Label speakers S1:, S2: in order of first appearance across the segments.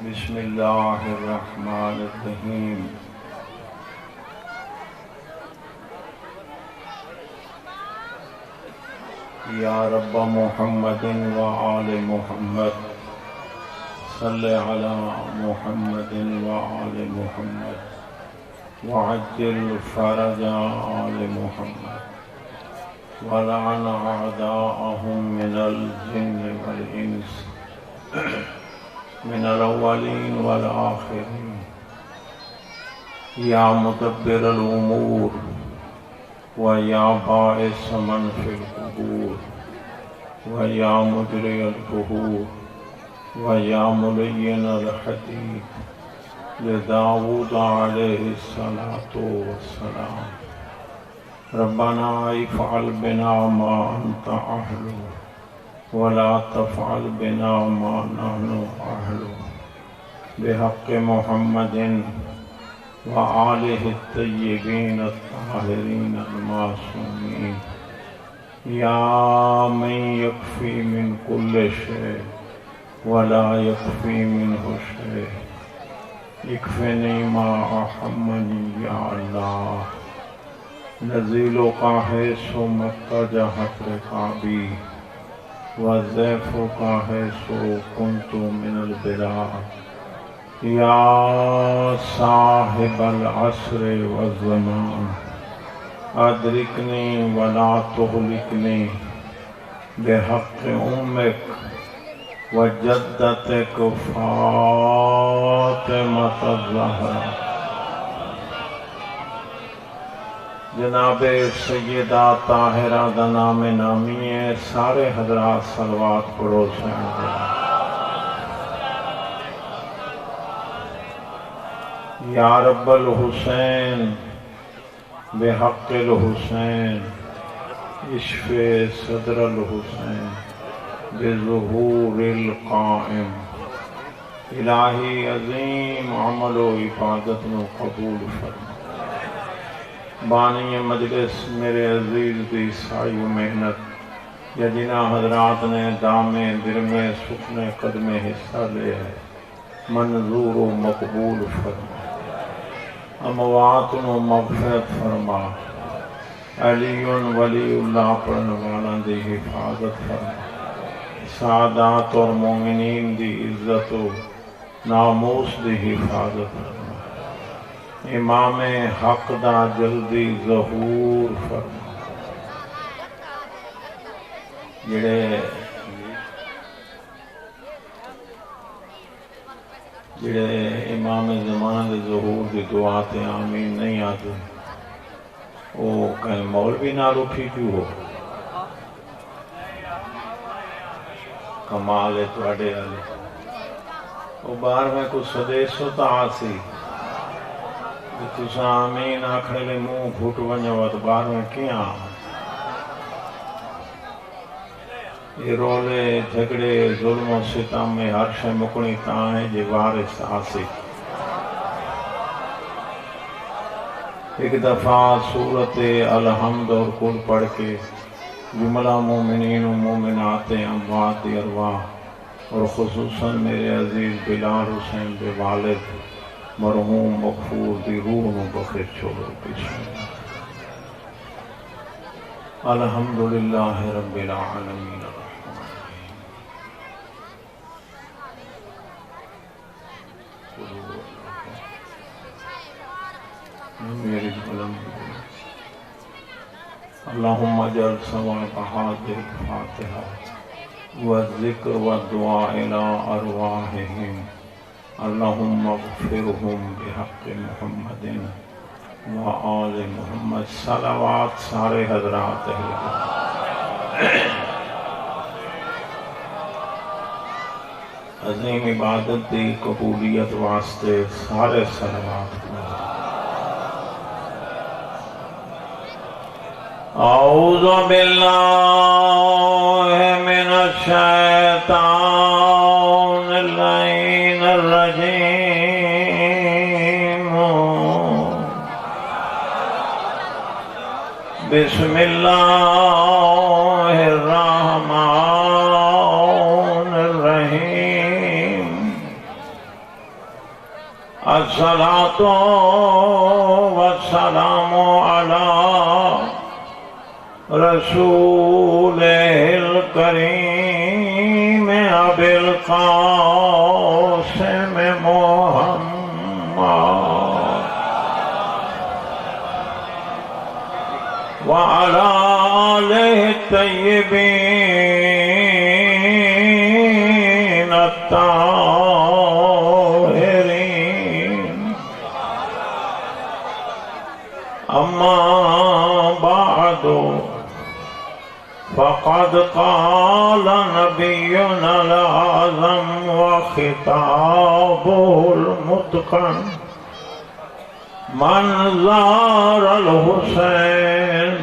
S1: بسم اللہ الرحمن الرحیم یا رب محمد و آل محمد صلی علی محمد و آل محمد وعجل فرج آل محمد ولعن اعداءهم من الجن والانس من الاولین والآخرین یا مدبر الامور و یا باعث من فی القبور و یا مجری البحور و یا ملین الحدید لداود علیہ الصلاة والسلام ربنا افعل بنا ما انت اہلو ولا تفعل بنا ما نحن اہلو بحق محمد وآلہ الطیبین الطاہرین المعصومین یا من یکفی من کل شیء ولا یکفی منہ شیء اکفنی ما احمنی یا اللہ نزیل کا حیث متجہت رکابی وَالزَّيْفُ كَحَيْثُ كُنْتُ مِنَ الْبِلَادِ یا صاحب العصر والزمان ادرکنی ولا تغلقنی بحق امک وجدتک فاطمۃ الزہرا جناب سیدہ طاہرہ دا نام نامی ہے سارے حضرات صلوات پڑھو سین یا رب الحسین بحق الحسین اشف صدر الحسین بظہور القائم الہی عظیم عمل و عبادت میں قبول فرما بانی مجلس میرے عزیز دی سائی و محنت یا جنہ حضرات نے دامے درمے سکنے قدمے حصہ لے ہے منظور و مقبول فرما اموات و مغفرت فرما علی ولی اللہ پڑھنے والا دی حفاظت فرما سعادات اور مومنین دی عزت و ناموس دی حفاظت فرما امام حق دا جلدی ظہور فرما جڑے امام زمانہ دے ظہور دی دعا تے آمین نہیں آتے وہ کہیں مولوی نہ رکھی کیوں ہو کمال ہے تواڈے والے وہ باہر میں کچھ سدیش ہوتا آسی تسا آمین آکھنے لے منہ گھٹ ونجوت بار میں کیا یہ رولے جھگڑے ظلم و ستم میں ہر شے مکنی تائیں جی وارث آسی ایک دفعہ سورت الحمد اور کل پڑھ کے جملہ مومنین و مومنات اموات دی ارواح اور خصوصاً میرے عزیز بلال حسین بے والد مرحوم مغفور دی روح نو بخیر چھوڑو بسم اللہ الحمدللہ رب العالمین میری قلم اللہم اجعل ثواب هذه الفاتحة والذکر والدعاء الى ارواحهم اللہم اغفرهم بحق محمد و آل محمد صلوات سارے حضرات عظیم عبادت دی قبولیت واسطے سارے صلوات اعوذ باللہ من الشیطان اللعین الرجیم بسم اللہ الرحمن الرحیم الصلاة والسلام على رسوله الكريم أبي القاسم محمد وعلى آله الطيبين الطاهرين أما بعد فقد قال نبينا الأعظم وخطابه المتقن من زار الحسين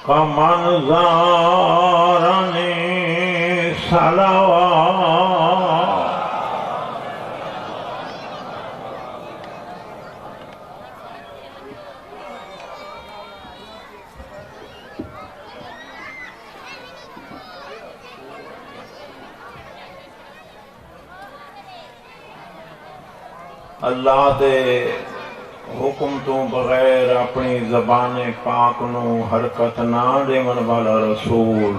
S1: كمن زارني صلوات. اللہ دے حکم تو بغیر اپنی زبان پاک نو حرکت نہ دیون والا رسول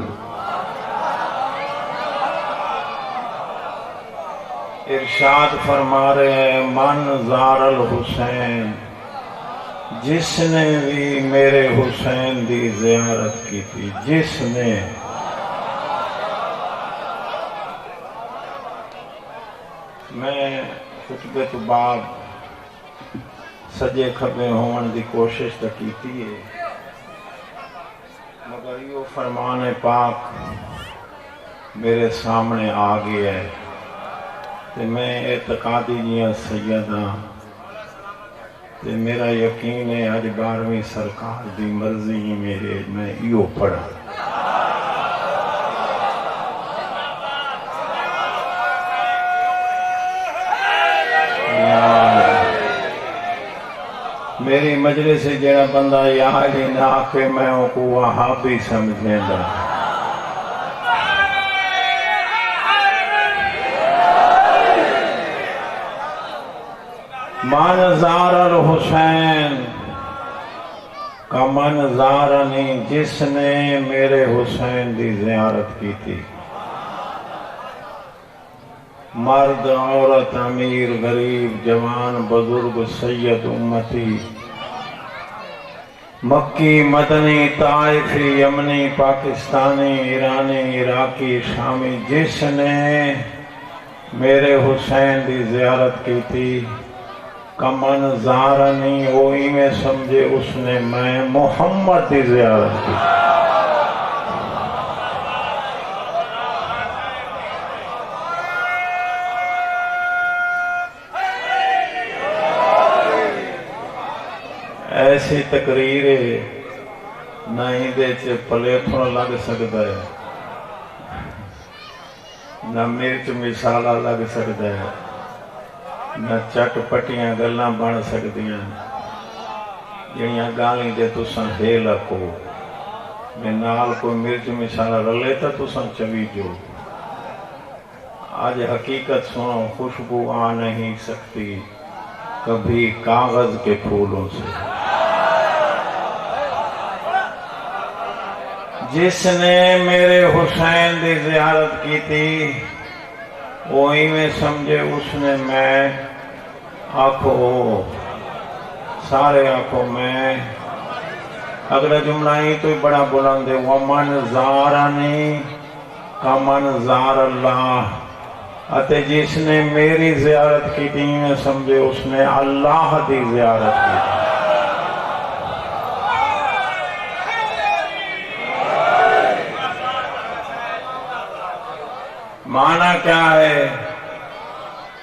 S1: ارشاد فرما رہے ہیں من زار الحسین، جس نے بھی میرے حسین دی زیارت کی تھی، جس نے میں خطبے تو بعد سجے کھبے ہون دی کوشش تو کیتی ہے، مگر یہ فرمان پاک میرے سامنے آ گیا ہے کہ میں اعتقادی جیاں سیدہ تے میرا یقین ہے آج 12ویں سرکار دی مرضی میرے میں یہ پڑھا. میری مجلس سے جڑا بندہ یہاں ہی نہ آکے میں ان کو وہابی سمجھیں گا. من زار الحسین کا من زارنی، جس نے میرے حسین دی زیارت کی تھی، مرد عورت امیر غریب جوان بزرگ سید امتی، مکی مدنی طائفی یمنی پاکستانی ایرانی عراقی شامی، جس نے میرے حسین دی زیارت کی تھی کمن زارنی، وہی میں سمجھے اس نے میں محمد دی زیارت کی. ایسی تقریر نہ ہی دے چے پلیٹوں لگ سکتا ہے، نہ مرچ مسالہ لگ سکتا ہے، نہ چٹ پٹیاں گلاں بن سکدیاں جڑیاں گالی دے تساں دے لکو میں نال کوئی مرچ مسالہ رلے تا تساں چوی جو. آج حقیقت سنو، خوشبو آ نہیں سکتی کبھی کاغذ کے پھولوں سے. جس نے میرے حسین دی زیارت کی تھی وہی میں سمجھے اس نے میں آنکھوں سارے آنکھوں میں. اگلا جملہ ہی تو بڑا بلند ہے، وَمَنْ زَارَنِي کَمَنْ زَارَ اللَّهِ، اتے جس نے میری زیارت کی تھی میں سمجھے اس نے اللہ دی زیارت کی تھی. معنی کیا ہے،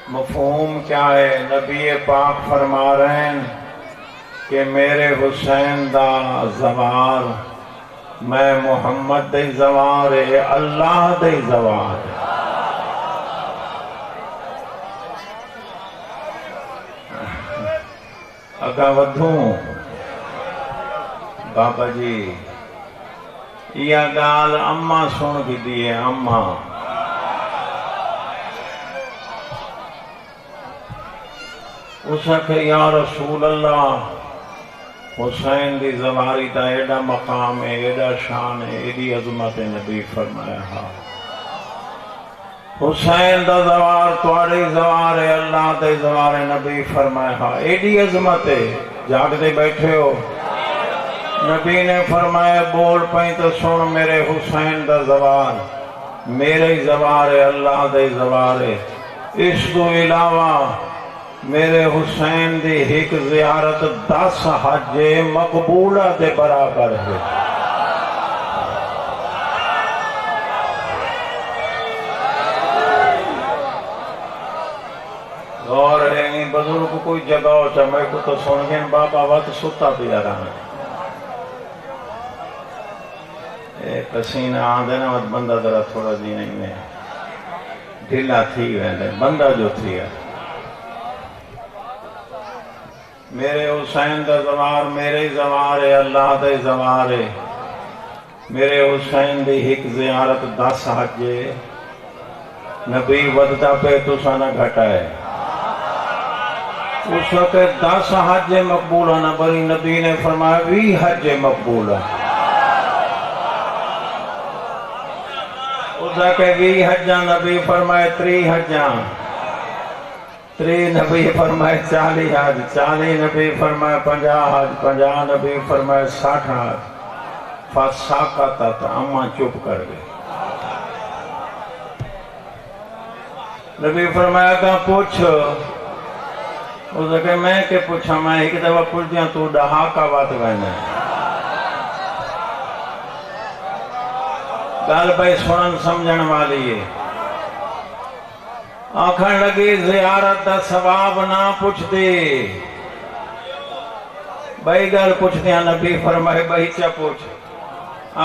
S1: مفہوم کیا ہے؟ نبی پاک فرما رہے ہیں کہ میرے حسین دا زوار میں محمد دے زوار ہے، اللہ دے زوار ہے. اگا ودھوں بابا جی یہ گال اماں سن کی دیئے. اماں اس کہ یا رسول اللہ حسین دی زواری دا ایڈا مقام ہے، ایڈا شان ہے، ایڈی عظمت ہے. نبی فرمایا ہاں حسین دا زوار تواڑی زوار ہے، اللہ دے زوار ہے. نبی فرمایا ہاں ایڈی عظمت ہے. جاگتے بیٹھے ہو؟ نبی نے فرمایا بول پئی تو سن میرے حسین دا زوار میرے زوار ہے، اللہ دے زوار ہے. اس تو علاوہ میرے حسین دی ایک زیارت 10 حج مقبولہ دے برابر ہے. اور بزرگ کوئی جگہ ہو چاہ میں کو تو سن گئے بابا وقت ستا پیا رہا پسینہ آدھے نا بندہ ذرا تھوڑا دی نہیں میں ڈھیلا تھی ویندے بندہ جو تھی ہے. میرے حسین دا زوار میرے زوار ہے، اللہ دے زوار ہے. میرے حسین دی ایک زیارت 10 حج ہے. نبی ودتا پہ تسا نہ گھٹا ہے. اس وقت 10 حج مقبولہ نہ بری. نبی نے فرمایا 20 حج مقبولہ. اس وقت 20 حجاں نبی فرمائے 30 حجاں 30 نبی فرمائے 40 حج 40 نبی فرمائے 50 حج 50 نبی فرمائے 60 حج. فساکتت اما چپ کر گئے. نبی فرمایا کہ پوچھ. اس کہ میں کہ پوچھا میں ایک دفعہ پوچھ دیا تو ڈہا کا بات بہنا ہے. گل بھائی سنن سمجھن والی ہے. آکھن لگی زیارت دا ثواب نہ پوچھ دے. بھائی گل پوچھ دیا. نبی فرمائے بھائی چا پوچھ.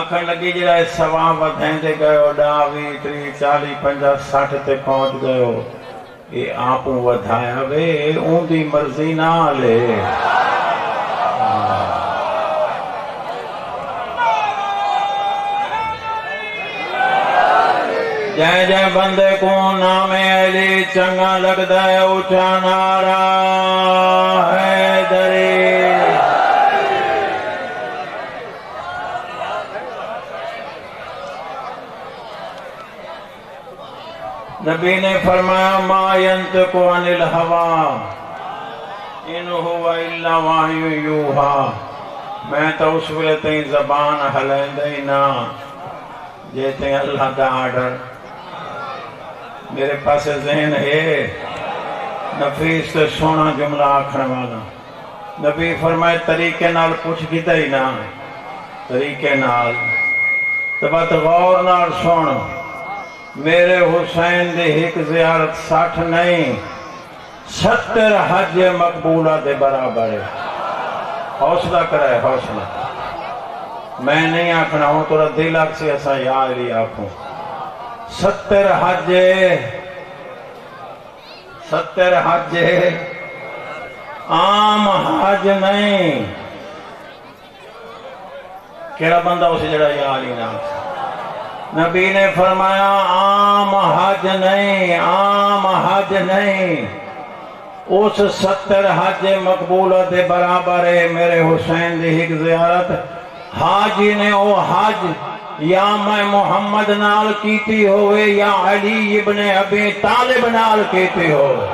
S1: آکھن لگی جڑا ثواب ودھیں دے گئے ہو 20 30 40 50 60 تے پہنچ گئے ہو یہ آپ ودھایا وے اون دی مرضی نہ لے. جائے جائے بندے کو نام علی چنگا لگتا ہے اونچا نعرہ حیدری. نبی نے فرمایا ما ینطق عن الہوا ان ہوا الا وحی یوحا. میں تو اس ویلے تئیں زبان ہلیندے ہی نہ جے تئیں اللہ دا آرڈر. میرے پاس ذہن ہے نفیس تے سونا جملہ آکھن والا. نبی فرمائے طریقے نال پوچھ کیتا ہی نہ طریقے نال تو بات غور نال سن. میرے حسین دے ایک زیارت 60 نہیں 70 حج مقبولہ دے برابر ہے. حوصلہ کرے حوصلہ. میں نہیں آکھنا ہوں تو دل آکھ سے ایسا یا علی آکھوں. 70 حج 70 حج عام حج نہیں. کیڑا بندہ اسے جڑا یا علی نہ آکھ. نبی نے فرمایا عام حج نہیں عام حج نہیں. اس 70 حج مقبولہ دے برابر ہے. میرے حسین دی ایک زیارت حاجی نے او حج یا میں محمد نال کیتی ہوئے یا علی ابن ابی طالب نال کیتی ہوئے.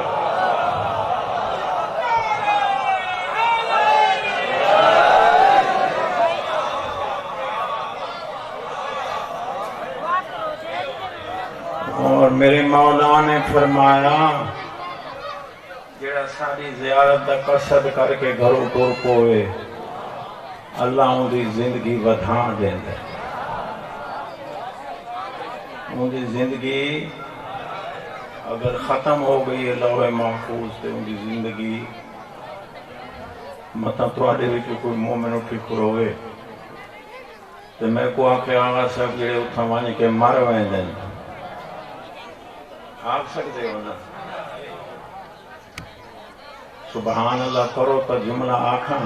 S1: اور میرے مولا نے فرمایا جڑا ساری زیارت دا قصد کر کے گھروں ٹر پوئے اللہ ان دی زندگی ودھا دیندا. ان دی زندگی اگر ختم ہو گئی ہے لوح محفوظ تے ان دی زندگی مطلب تواڈے وچ کوئی مومن اٹھی کھڑوے تے میں کو آکھے آغا صاحب جڑے اتھاں ونج کے مر ویندے آکھ سکتے ہو نا سبحان اللہ کرو تو جملہ آکھاں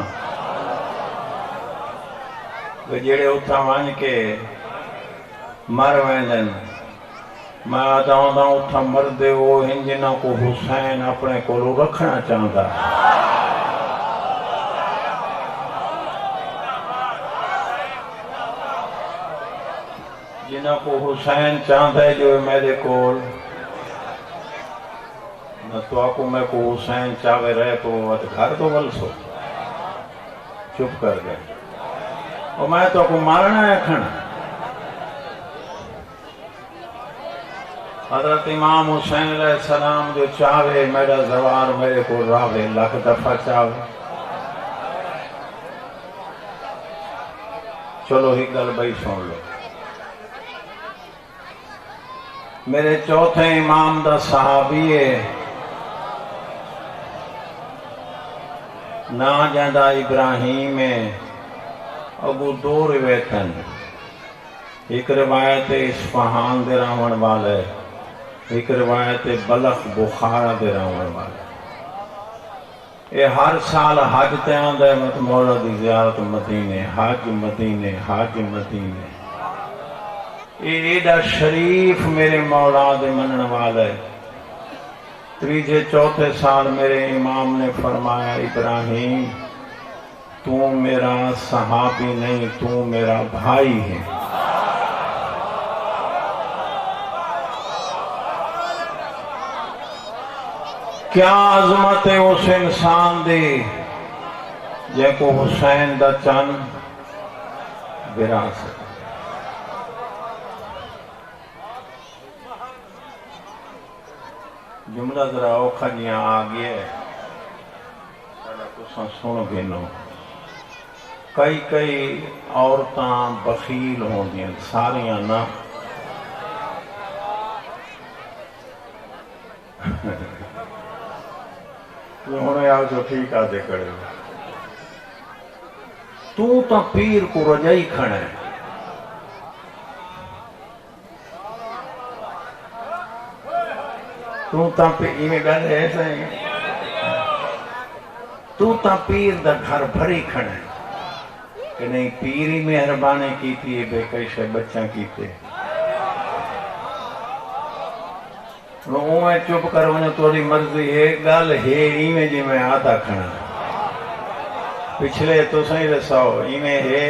S1: وہ جڑے اتھاں ونج کے مر ویندن میں آدھا اٹھا مردے وہ ہیں جنہاں کو حسین اپنے کو رکھنا چاہتا ہے، جنہاں کو حسین چاہتا ہے جو میرے کول نہ تو آکو میں کو حسین چاہے رہے تو وہ گھر تو بل سو چپ کر گئے اور میں تو کو مارنا ہے کھنا۔ حضرت امام حسین علیہ السلام جو چاہے میرا زوار میرے کو راوے لاکھ دفعہ چاہے۔ چلو ہی گل بھائی سن لو، میرے چوتھے امام دا صحابی ہے نا جاندہ ابراہیم ہے، ابو دو روایتن، ایک روایت اصفہان دے راون والے، ایک روایت بلخ بخارا دے راون والے۔ یہ ہر سال حج تے آندے مت مولا دی زیارت مدینے، حج مدینے، حج مدینے۔ یہ ایڈا شریف میرے مولا دے منن والے۔ تیجے چوتھے سال میرے امام نے فرمایا ابراہیم تو میرا صحابی نہیں، تو میرا بھائی ہے۔ کیا عظمت ہے اس انسان دی جے کو حسین دا چن وراثت۔ جملہ ذرا اوکھا جیاں آگیا ہے تساں سن گنو۔ کئی عورتاں بخیل ہوندیاں، ساریاں نہ۔ ہونے آؤ جو ٹھیک آدھے کڑے تو تا پیر کو رجائی کھڑے، تو تا پیر گل ایسا ہے، تو تا پیر دا گھر بھری کھڑے کہ نہیں پیری مہربانی کیتی ہے بے کئی شے بچہ کیتے۔ میں چپ کر ونجو توڑی مرضی ہے گل ہے ایویں جی میں آدھا کھڑا پچھلے تو سہی رساؤ ایویں ہے۔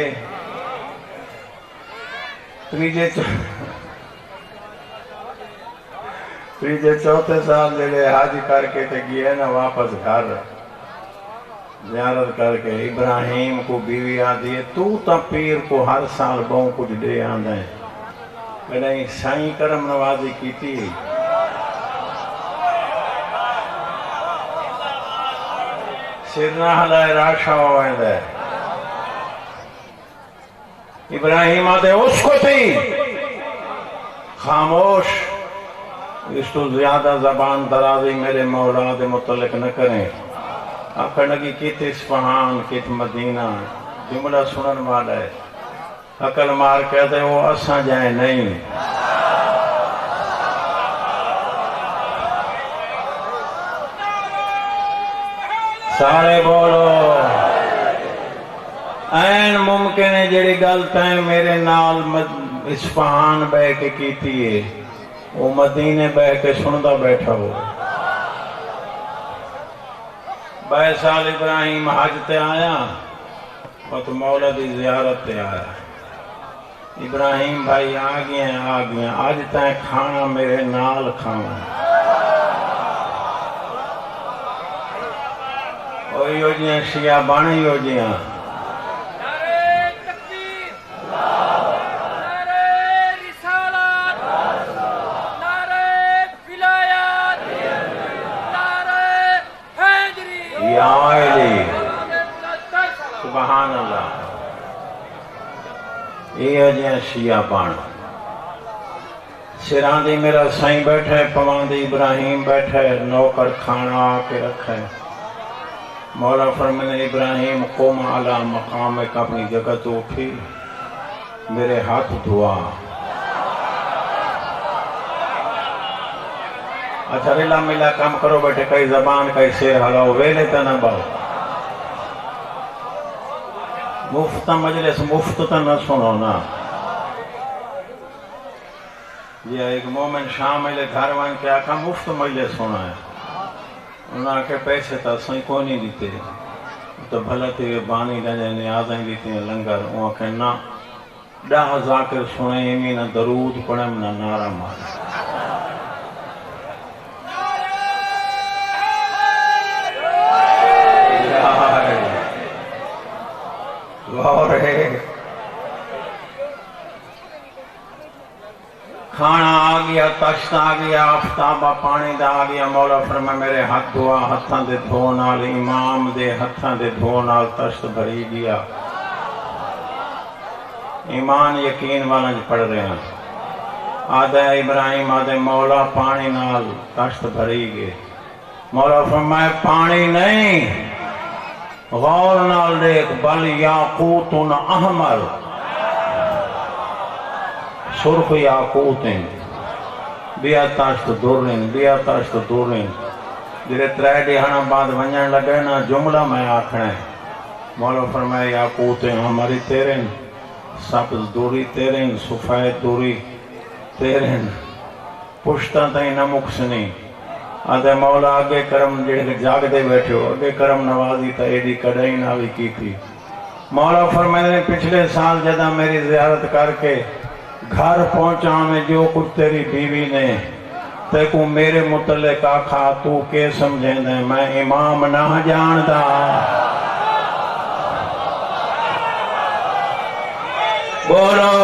S1: تیجے چوتھے سال جڑے حج کر کے تے گئے نا واپس گھر زیارت کر کے ابراہیم کو بیوی آدھی ہے تو تا پیر کو ہر سال بہوں کچھ دے آندہ ہے کہ نہیں سائیں کرم نوازی کیتی۔ سرنا حلائے راشا ہوئے دے ابراہیم آدھے اس کو تھی خاموش، اس تو زیادہ زبان درازی میرے مولا دے متعلق نہ کریں۔ آخر لگی کیت اصفہان کیت مدینہ، جملہ سنن والا ہے، عقل مار کہتے وہ اساں جائیں نہیں۔ سارے بولو این ممکن ہے جڑی گلت ہے میرے نال اصفہان بہ کے کیتی ہے وہ مدینے بہ کے سندا بیٹھا ہو۔ 22 سال ابراہیم حج تے آیا اور تو مولا دی زیارت تے آیا۔ ابراہیم بھائی آ گیا آج تائیں کھانا میرے نال کھانا۔ اوہی ہو جیاں شیعہ بانی ہو جیاں سبحان اللہ، یہ جیاں شیعہ بان سران دی میرا سائیں بیٹھے پوان دی ابراہیم بیٹھے نوکر کھانا آکے رکھے۔ مولا فرمانے ابراہیم قوم علی مقام ایک اپنی جگہ تو اٹھی میرے ہاتھ دعا۔ اچھا ریلا ملا کام کرو بیٹھے، کئی زبان کئی سیر حلاؤ ویلے تا نہ باؤ، مفت مجلس مفت تا نہ سنو نا، یہ ایک مومن شام ملے گھر وان کے آکھا مفت ملے سونا ہے انہاں کے پیسے تا سوئی کو نہیں دیتے تو بھلا تے بانی ڈنے نیازیں دیتے ہیں لنگر وہاں کہ نا 10 ذاکر سنے امی نہ درود پڑھم نہ نعرہ مارے غور ہے کھانا آ گیا تشت آ گیا آفتابہ پانی دا آ گیا مولا فرمائے میرے ہاتھ دعا ہتھاں دے دھو نال امام دے ہتھاں دے دھو نال تشت بھری گیا ایمان یقین والا پڑھ رہے ہیں آدھے ابراہیم آدھے مولا پانی نال تشت بھری گئے مولا فرمائے پانی نہیں غور نال دیکھ بل یاقوت احمر سرخ یاقوتیں بیا تاشت دورن بیا تاشت دورن جرے 3 ڈیہاں بعد ونجن لگے نا جملہ میں آکھنا ہے مولا فرمائے یاقوتیں ہماری تیرن سبز دوری تیرن سفید دوری تیرن پشتاں تائیں نمک سنی آدھے مولا آگے کرم جاگ دے بیٹھے ہو آگے کرم نوازی تا ایڈی کڑائی ناوی کی تھی مولا فرمائے نے پچھلے سال جدہ میری زیارت کر کے گھر پہنچا میں جو کچھ تیری بیوی نے تے کو میرے متعلق آکھا تو کے سمجھیں دے میں امام نہ جاندہ بولو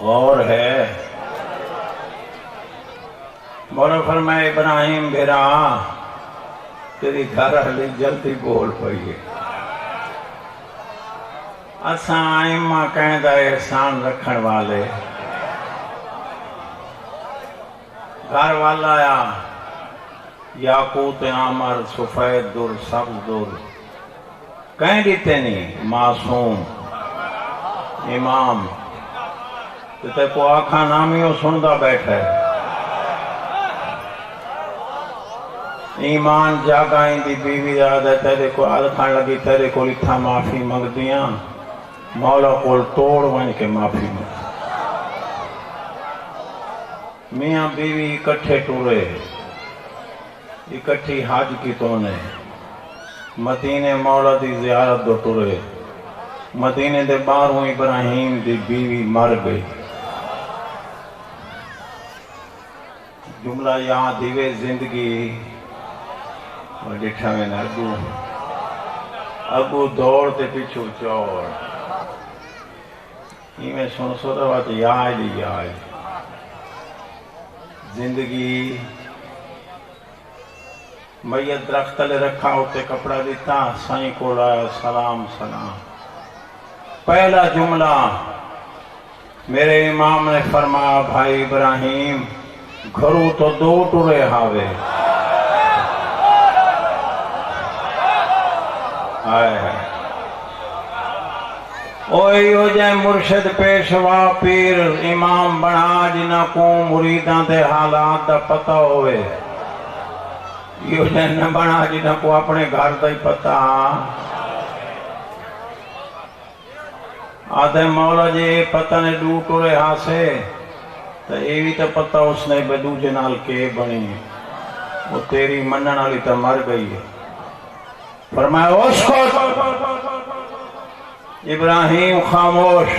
S1: غور ہے مولا فرمائے ابراہیم بھیرا تیری گھر اہلی جلدی بول پئیے اساں آئمہ کہیں دا احسان رکھن والے گھر والا یا یاقوت عامر سفید در سبز در کہیں دیتے نہیں معصوم امام تے کو آکھا نامیوں سندہ بیٹھے ایمان جاگائیں دی بیوی دادہ تیرے کو آدھکھان لگی تیرے کو لکھا معافی مگ دیاں مولا کول توڑ وائن کے معافی مگ میاں بیوی اکٹھے ٹورے اکٹھی حج کی تونے مدینے مولا دی زیارت دو ٹورے مدینے دے باروں ابراہیم دی بیوی مر گئی جملہ یہاں دیوے زندگی اور لکھا میں نے ابو دوڑتے پیچھو چوڑ یہ میں سن سو رہا تو یا زندگی میت درخت لے رکھا ہوتے کپڑا دیتا سائیں کو لایا سلام سلام پہلا جملہ میرے امام نے فرمایا بھائی ابراہیم گھروں تو 2 ٹورے ہاوے اوہی ہو جائے مرشد پیشوا پیر امام بنا جنہ کو مریداں دے حالات دا پتہ ہوئے یہ ہو جائے نہ بنا جنہ کو اپنے گھر دا ہی پتہ آدھے مولا جی پتہ نے 2 ٹورے ہاسے تو یہ بھی تو پتہ اس نے بدو جنال کے بنی وہ تیری منن والی تو مر گئی ہے فرمایا اس کو ابراہیم خاموش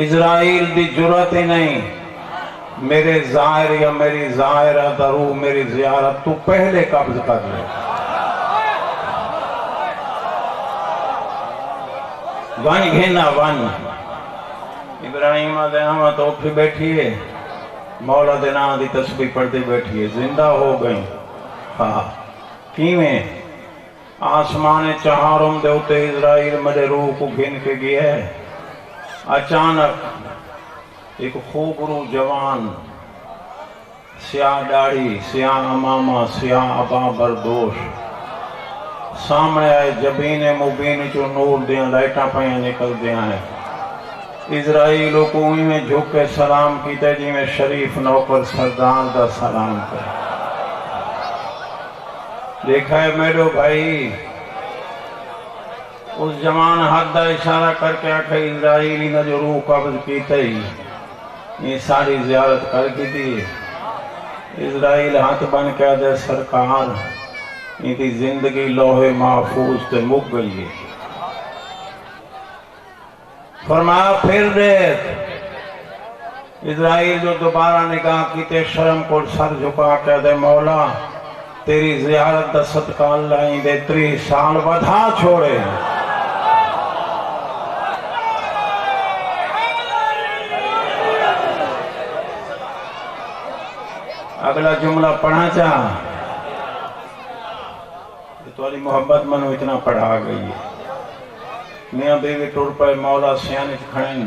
S1: اسرائیل دی جرات ہی نہیں میرے ظاہر یا میری ظاہرہ درو میری زیارت تو پہلے قبض کر لے ون گھینا ون ابراہیم آدھے ہم تو پھر بیٹھئے مولا دینا دی تسبیح پڑھتے بیٹھئے زندہ ہو گئیں ہاں کیویں آسمان چہارم دے اتے اسرائیل میرے روح کو گھن کے گیا ہے۔ اچانک ایک خوبرو جوان، سیاہ داڑھی، سیاہ امامہ، سیاہ ابا بردوش، سامنے آئے جبین مبین چو نور دیاں لائٹاں پائیں نکل دیاں ہیں۔ اسرائیل کو میں جھک کے سلام کیتے جی میں شریف نوکر سردار دا سلام کرے۔ دیکھا ہے میرے بھائی، اس جوان ہاتھ دا اشارہ کر کے آکھے اسرائیلی نے جو روح قبض کیتے ہی یہ ساری زیارت کر کی تھی۔ اسرائیل ہاتھ بن کے دے سرکار یہ تھی زندگی لوہے محفوظ تے مک گئی ہے۔ فرمایا پھر دیکھ، اسرائیل جو دوبارہ نگاہ کیتے شرم کو سر جھکا کے دے مولا تیری زیارت دا صدقہ اللہ ہی دے 30 سال ودھا چھوڑے۔ اگلا جملہ پڑھا چاہ توالی محبت منو اتنا پڑھا گئی ہے۔ میاں بیوی ٹور پائے مولا سیانت کھڑیں،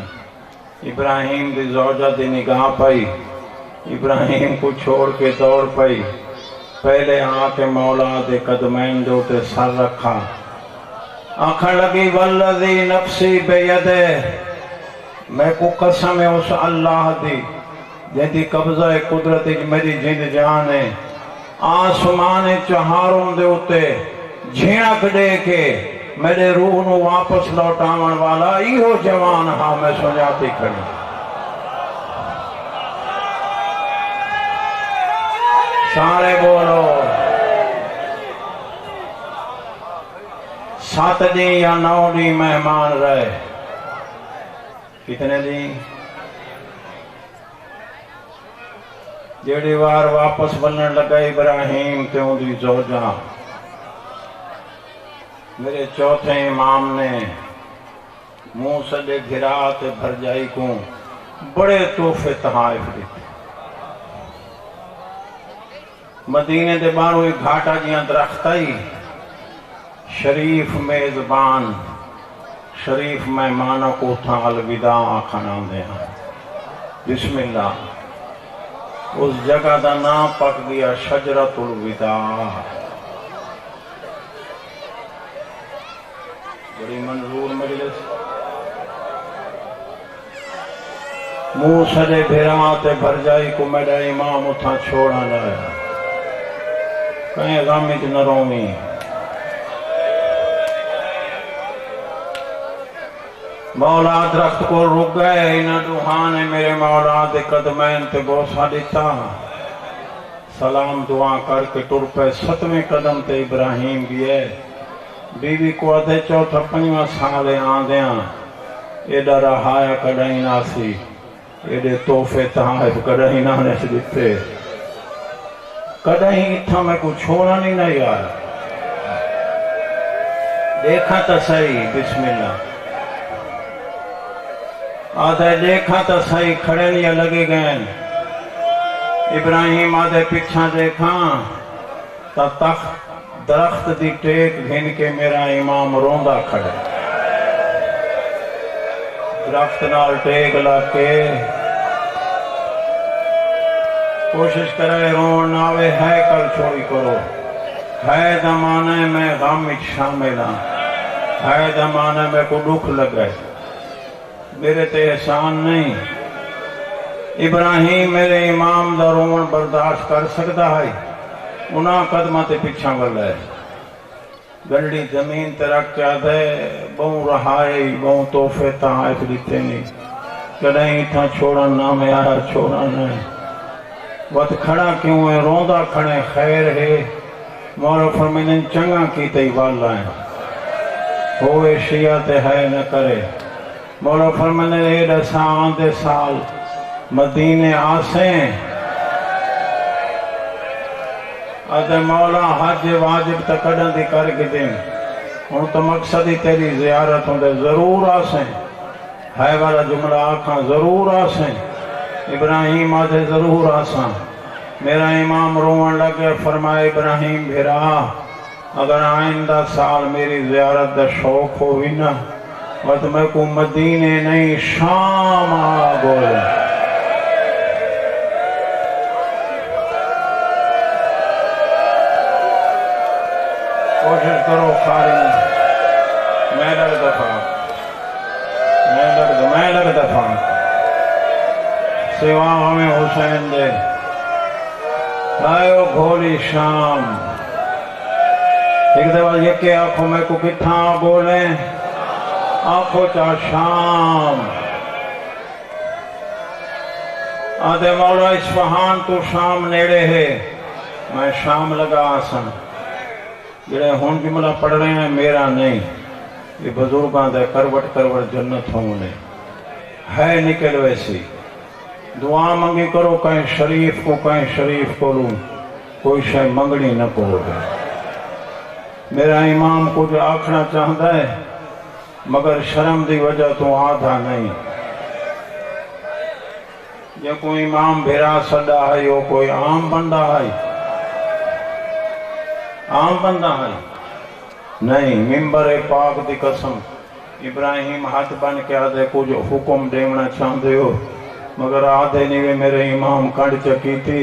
S1: ابراہیم دی زوجہ دی نگاہ پائی، ابراہیم کو چھوڑ کے دوڑ پائی، پہلے آ کے مولا دے قدمین دو تے سر رکھا، آنکھیں لگی والذی نفسی بیدے، میں کو قسم ہے اس اللہ دی جیدی قبضہ قدرت میری جند جان ہے، آسمان چہاروں دے اتے جھینک دے کے میرے روح نو واپس لوٹاون والا ایہو جوان ہاں میں سنجاتی کھڑی۔ سارے بولو 7 دن یا 9 دن مہمان رہے، کتنے دن؟ جیڑی وار واپس بنن لگا ابراہیم تے ان دی زوجہ، میرے چوتھے امام نے منہ سڈے گھرا تے بھرجائی کو بڑے تحفے تحائف دیتے۔ مدینے دے باروں ایک گھاٹا جیاں درختائی، شریف میزبان شریف مہمانوں کو تھا الوداع آکھنا دے ہیں۔ بسم اللہ، اس جگہ دا نام پک گیا شجرۃ الوداع۔ بڑی منظور مجلس، منہ سجے بھیرا تے بھرجائی کو میرا امام اتھا چھوڑا جائے، کہیں غامت نہ رومی۔ مولا درخت کو رک گئے، انہ دوہانے میرے مولا دے قدمین تے بوسا دیتا، سلام دعا کر کے ٹر پہ 7ویں قدم تے ابراہیم گئے۔ بیوی کو آدھے چوتھا 5واں سالے آندیاں، ایڈا رہایا کڑائی ناسی، ایڈے توفے تحائف کڑائی نانے سے دیتے، کڑائی اتھا میں کو چھوڑا نہیں نہ یار۔ دیکھا تا صحیح، بسم اللہ، آدھے دیکھا تا صحیح، کھڑے نہیں لگے گئے۔ ابراہیم آدھے پچھا دیکھا تا تخت درخت دی ٹیک گھن کے میرا امام روندہ کھڑے، درخت نال ٹیک لاکے کوشش کرے رون ناوے ہے کل چھوڑی کرو، ہے دمانے میں غم شامل ہاں، ہے دمانے میں کو دکھ لگے، میرے تے احسان نہیں۔ ابراہیم میرے امام دا رون برداشت کر سکتا ہے، انہاں قدمہ تے پچھا والے گلڑی زمین تے رکھ کے آدھے بہوں رہائی بہوں توفے تحائف دیتے نہیں، کڑیں تھا چھوڑا نہ میں آیا چھوڑا نہیں، وقت کھڑا کیوں ہے روندہ کھڑے خیر ہے، مولا فرمائن چنگا کی تے والا ہے، ہوئے شیعہ تے ہے نہ کرے، مولا فرمائن ایڈا آندے سال مدینے آسیں، آدھے مولا حج واجب تکڑن دی کر کے دیں، ان تو مقصد ہی تیری زیارت ہوں دے ضرور آسیں، ہے والا جملہ آکھاں ضرور آسیں، ابراہیم آدھے ضرور آساں۔ میرا امام روان لگے، فرمائے ابراہیم بھیرا اگر آئندہ سال میری زیارت دا شوق ہوئی نا وقت میں کو مدینے نہیں شام آ بولے کوشش کرو خارج میں لگ دفعہ سوا ہمیں حسین دے آئیو گھولی شام ایک دفعہ یہ کہ آنکھوں میں کو کتھاں بولیں آنکھوں چاہ شام آدھے مولا اصفہان تو شام نیڑے ہے میں شام لگا آسن جڑے ہون کی ملا پڑھ رہے ہیں میرا نہیں یہ بزرگاں دے کروٹ جنت ہونے ہے نکل ویسی دعا منگی کرو کہیں شریف کو لوں کوئی شے منگنی نہ کرو گے میرا امام کچھ آکھنا چاہتا ہے مگر شرم دی وجہ تو آدھا نہیں یہ کوئی امام بھیرا سڈا ہے یہ کوئی عام بندہ ہے نہیں ممبر پاک دی قسم ابراہیم ہاتھ بن کے آدھے کچھ حکم دیونا چاہتے ہو مگر آدھے نہیں میرے امام کڑ چکی تھی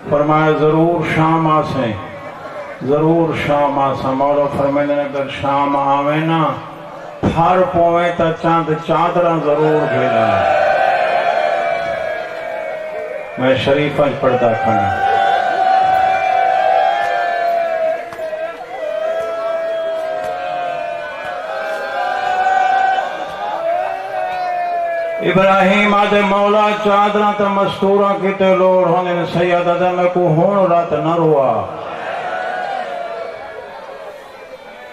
S1: فرمایا ضرور شام آسیں مولا فرمائے اگر شام آوے نا پھر پویں تا چاند چادرہ ضرور بھیجا میں شریف اج پڑھتا کھانا ابراہیم آدھے مولا چادرہ تا مستورہ کتے لوڑ ہونے سید آدھے میں کو ہون رات نہ روا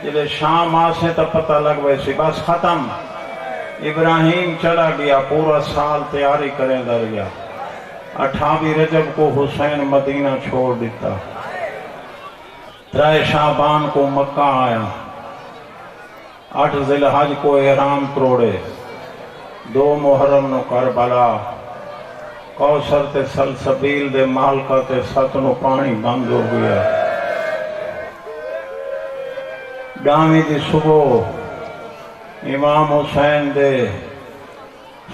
S1: جلے شام آسے تا پتہ لگ ویسی بس ختم ابراہیم چلا گیا پورا سال تیاری کریں در گیا 28 رجب کو حسین مدینہ چھوڑ دیتا 3 شعبان کو مکہ آیا 8 ذی الحج کو احرام توڑے 2 محرم نو کربلا کوثر تے سلسبیل دے مالکا تے ست نو پانی بند ہو گیا ڈامی دی صبح امام حسین دے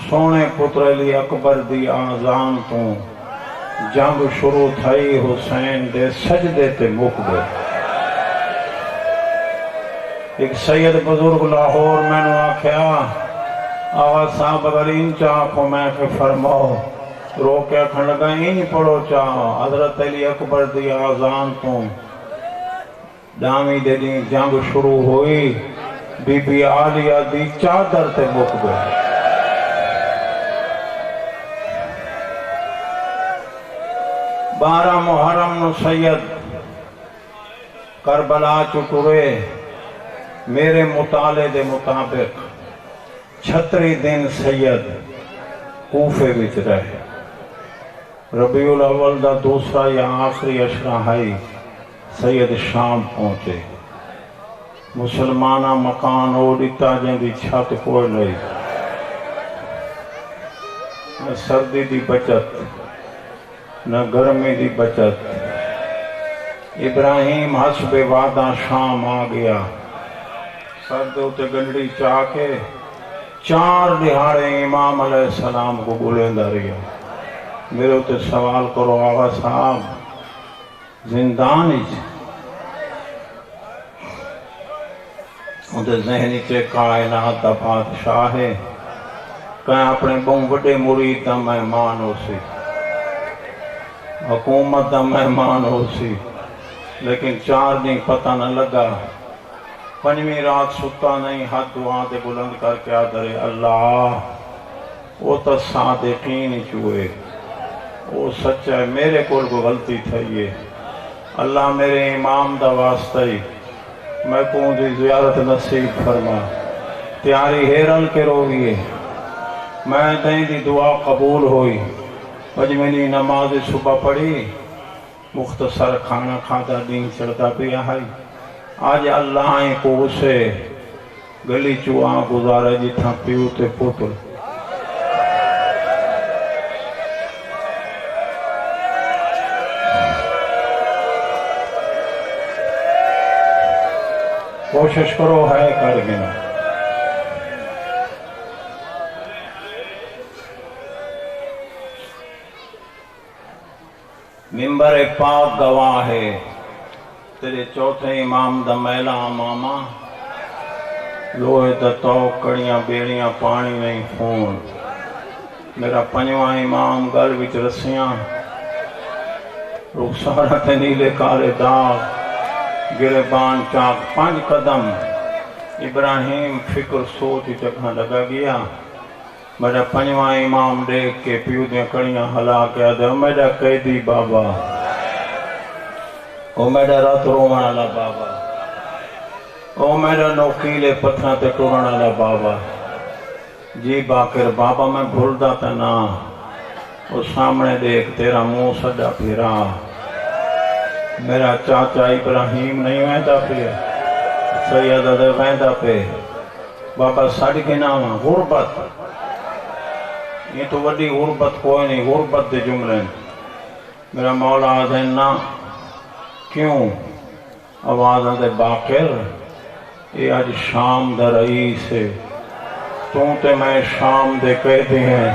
S1: سونے پتر علی اکبر دی آزان تو جنگ شروع تھئی حسین دے سجدے تے مک گئے ایک سید بزرگ لاہور میں نے آکھیا آغا صاحب اگر ان چاہو میں کہ فرماؤ رو کے کھڑ لگا ان پڑھو چاہو حضرت علی اکبر دی آزان تو ڈامی دے دی جنگ شروع ہوئی بی بی عالیہ دی چادر تے مک گئے 12 محرم نو سید کربلا چٹورے میرے مطالعے دے مطابق 36 دن سید کوفے وچ رہے ربیع الاول دا دوسرا یا آخری اشرا ہے سید شام پہنچے مسلمانہ مکان اوڑیتا جن دی چھت کوئی لئی نہ سردی دی بچت نہ گرمی دی بچت ابراہیم حسب وعدہ شام آ گیا سردی ہوتے گنڈی چاہ کے 4 دہاڑے امام علیہ السلام کو بلیندہ رہا میرے ہوتے سوال کرو آغا صاحب زندانی ہوتے ذہنی چے کائنات دا بادشاہ ہے کہیں اپنے بہن بڑے مرید دا مہمان ہو سی حکومت دا مہمان ہو سی لیکن 4 دن پتہ نہ لگا 5ویں رات ستا نہیں ہاتھ دعا دے بلند کر کے آدھرے اللہ وہ تا صادقین چوئے وہ سچا ہے میرے کول کو غلطی تھائیے اللہ میرے امام دا واسطہ ہی میں کون دی زیارت نصیب فرما تیاری ہیرل کے روگیے میں دیں دی دعا قبول ہوئی پجمینی نماز صبح پڑھی مختصر کھانا کھاتا دین چڑھتا پیا ہے آج اللہ آئیں کو اسے گلی چوہاں گزارے جتنا پیوتے پوتل کوشش کرو ہے کر گنا. ممبر پاک گواہ ہے تیرے چوتھے امام دا میلا ماما لوہے دا تو کڑیاں بیڑیاں پانی نہیں خون. میرا پنجواں امام گل وچ رسیاں رخسارہ تے نیلے کالے داغ گربان چاک 5 قدم. ابراہیم فکر سوچ جگہ لگا گیا. میرا پنجواں امام دیکھ کے پیو دیاں کڑیاں ہلا کے آدھے او میرا قیدی بابا او میرا رات روان والا بابا او میرا نوکیلے پتھراں تے ٹرن والا بابا. جی باقر بابا میں بھولدا تے نہ او سامنے دیکھ تیرا منہ سجا پھرا. میرا چاچا ابراہیم نہیں ویندا پیا سیدہ دے ویندا پہ بابا سڑ کے نہ غربت. یہ تو وڈی غربت کوئی نہیں غربت دے جملے. میرا مولا آدھے نہ کیوں آواز دے باقر یہ آج شام دا رئیس ہے تو تے میں شام دے کہتے ہیں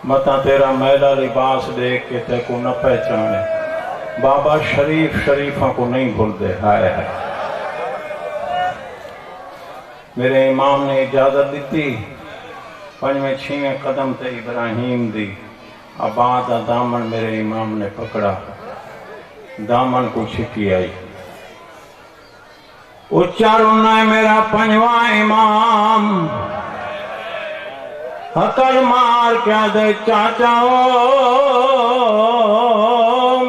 S1: متا تیرا میلا لباس دیکھ کے تے کو نہ پہچانے. بابا شریف شریفہ کو نہیں بھول دے. ہائے ہائے میرے امام نے اجازت دیتی 5ویں 6ویں قدم تے ابراہیم دی آباد دامن میرے امام نے پکڑا. دامن کو چھکی آئی اچارنا ہے میرا 5واں امام حقل مار کیا دے چاچا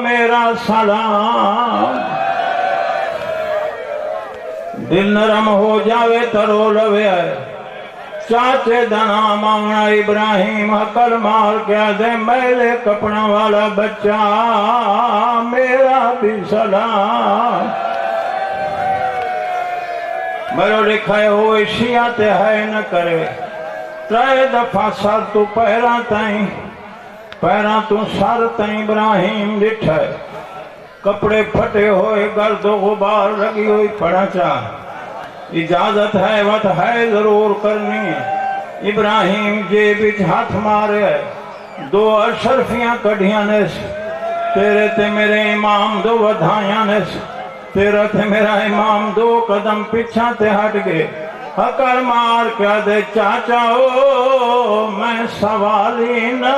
S1: میرا سلام. دل نرم ہو جاوے ترو لوے آئے چاچے دا نام آنا ابراہیم. حقل مار کیا دے میلے کپڑا والا بچہ میرا بھی سلام. میرو لکھائے ہوئے شیعہ تے ہے نہ کرے 3 دفعہ سر تو پیراں تو سر تائیں ابراہیم لٹھائے کپڑے پھٹے ہوئے گرد و غبار لگی ہوئی پڑا چاہ. اجازت ہے وقت ہے ضرور کرنی ہے. ابراہیم جیب وچ ہاتھ مارے 2 اشرفیاں کڑھیاں نس تیرے تے میرے امام 2 ودھائیاں نس تیرا تے میرا امام 2 قدم پیچھا تے ہٹ گئے. حقل مار کیا دے چاچا میں سوالی نہ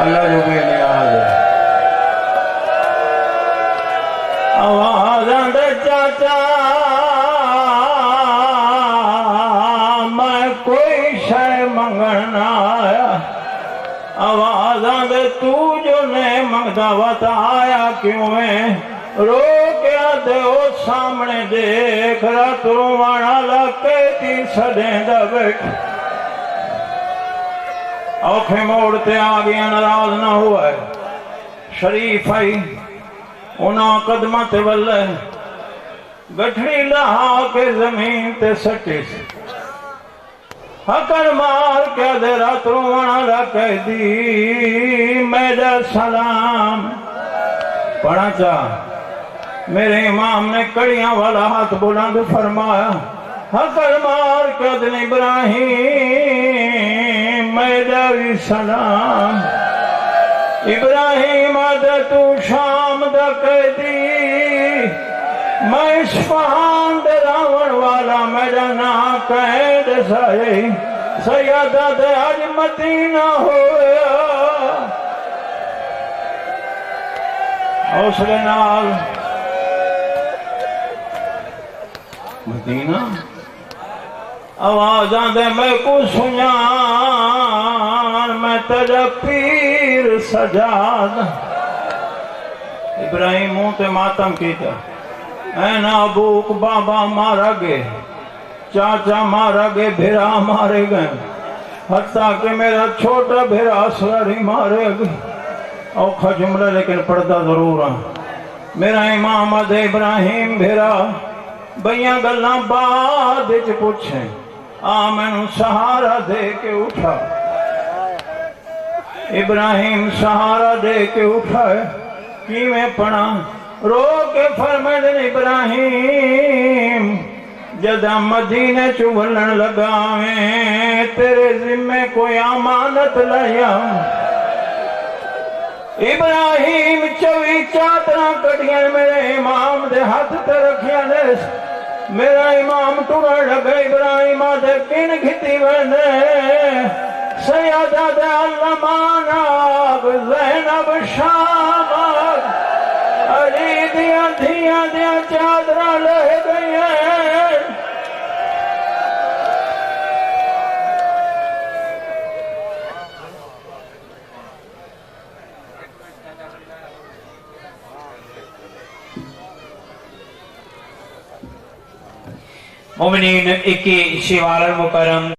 S1: اللہ جو بے نیاز ہے. آواز دے چاچا میں کوئی شے منگن نہ آیا. آواز دے تو جو نے منگدا وقت آیا کیوں ہے رو کیا دے او سامنے دیکھ رات روانا لکے تی سڑیں دا بیٹھ. اوکھے موڑتے آگیا ناراض نہ ہوا ہے. شریف آئی انہاں قدمت والے گٹھڑی لہا کے زمین تے سٹے سے. حقل مار کیا دے رات روانا لکے دی میرا سلام. پڑھا چاہ میرے امام نے کڑیاں والا ہاتھ بلند فرمایا. حقل مار کیا دے ابراہیم میرا بھی سلام. ابراہیم آدھے تو شام دا قیدی میں اسفہان دے راون والا میرا نا قید سائی سیادہ دے آج مدینہ ہویا. حوصلے نال مدینہ آوازاں دے میں کو سنیان میں تجا پیر سجاد. ابراہیم منہ تے ماتم کیتا این ابوک بابا مارا گے چاچا مارا گے بھیرا مارے گئے حتیٰ کہ میرا چھوٹا بھیرا اسراری مارے گئے. اوکھا جملہ لیکن پڑھتا ضرور ہاں. میرا امام دے ابراہیم بھیرا بیاں گلاں بعد وچ پوچھیں آ مینوں سہارا دے کے اٹھا. ابراہیم سہارا دے کے اٹھائے کی میں پڑھا رو کے فرمائے ابراہیم جدہ مدینے چولن لگاویں تیرے ذمے کوئی امانت لیا ابراہیم چوی چادرہ کٹیاں میرے امام دے ہاتھ تے رکھیاں دے میرا امام ٹوڑا لگا ابراہیم آدھے کن گھتی بندے سیادہ دے علمان آگ زینب شام آگ علی دیاں دھیاں دیاں چادرہ لے گئی ہیں
S2: مومنین اکی شیوار المکرم